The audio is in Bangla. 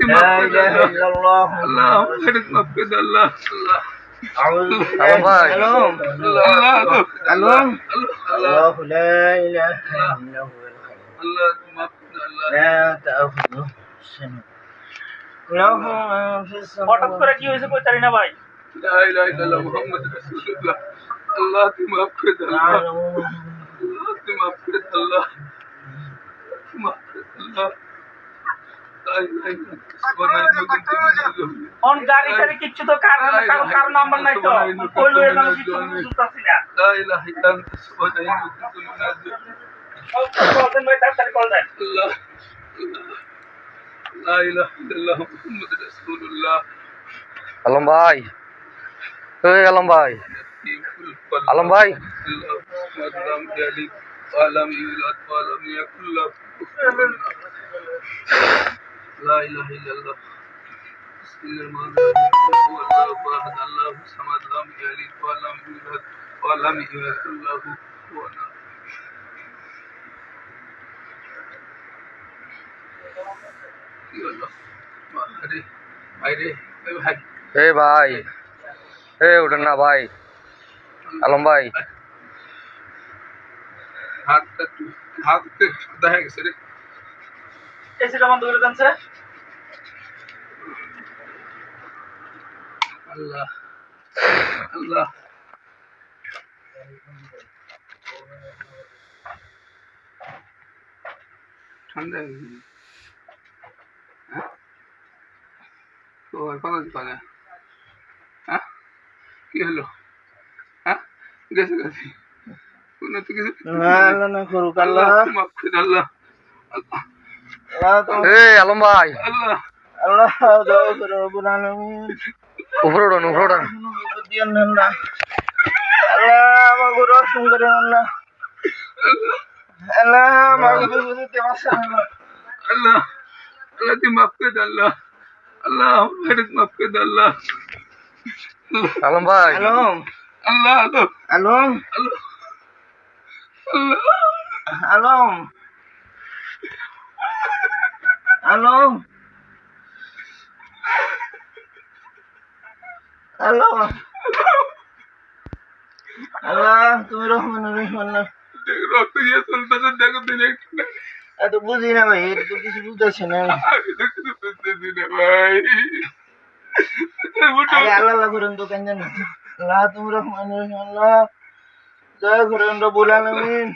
তুমি মাফ করে দাও আল্লাহ আল্লাহ আমাকে মাফ করে দাও আল্লাহ আল্লাহ আলম ভাই আল্লাহ الله لا إله إلا هو الحي আল্লাহ তুমি মাফ করে দাও আল্লাহ لا تأخذه سنة له ما في হঠাৎ করে السماوات কি হয়েছে কই জানি না ভাই। لا إله إلا الله محمد رسول الله الله তুমি মাফ করে দাও আল্লাহ يعلم আল্লাহ তুমি মাফ করে দাও আল্লাহ তুমি মাফ করে দাও আল্লাহ لا إله إلا أنت سبحانك إني كنت من الظالمين অন গাড়ি টাড়ি কিচ্ছু তো কার নাম্বার নাই তো কই লয়ে যাবো কিছু বুঝতাছি না। لا إله إلا أنت سبحانك إني كنت من الظالمين বলতেন ভাই তাড়াতাড়ি কল দেন। الله لا إله إلا الله محمد رسول الله আলম ভাই এই আলম ভাই আলম ভাই اللهم ذلك ولم يولد ولم يكن له كفوا أحد لا إله إلا الله بسم الله الرحمن الرحيم هو الله أحد الله الصمد لم يلد ولم يولد ولم يكن له كفوا أحد يا الله ما هري هري هاي এই ভাই এই উঠেন না ভাই আলম ভাই হাত দেখা গেছে রে এসিটা বন্ধ করে দেন স্যার। আল্লাহ আল্লাহ ঠান্ডা তো এখন দোকানে হ্যাঁ কি হলো হ্যাঁ গেছে গেছে কোনো তো কিছু لا لا خروج আল্লাহ الله মাফ করে আল্লাহ আল্লাহ لا تأخذ এই আলম ভাই আল্লাহ الله دعوة رب العالمين উপরে উঠুন الله الله ما قرأ سنجر الله الله ما قرأ تمسح الله আল্লাহ আল্লাহ তুমি মাফ করে দাও আল্লাহ আল্লাহ আমাকে মাফ করে দাও আল্লাহ আলম ভাই ألوم আল্লাহ আল্লাহ ألوم আল্লাহ আল্লাহ ألوم ألوم ألوم الله তুমি রহমান রহিম আল্লাহ রক্ত দিয়ে চলতেছে দেখো দিনে এত বুঝি না ভাই এটা তো কিছু বুঝতেছি না আমি তো কিছু বুঝতেছি না ভাই আরে আল্লাহ আল্লাহ করেন তো কেন জানি আল্লাহ তুমি রহমান রহিম আল্লাহ জয় করেন রব্বুল আলামিন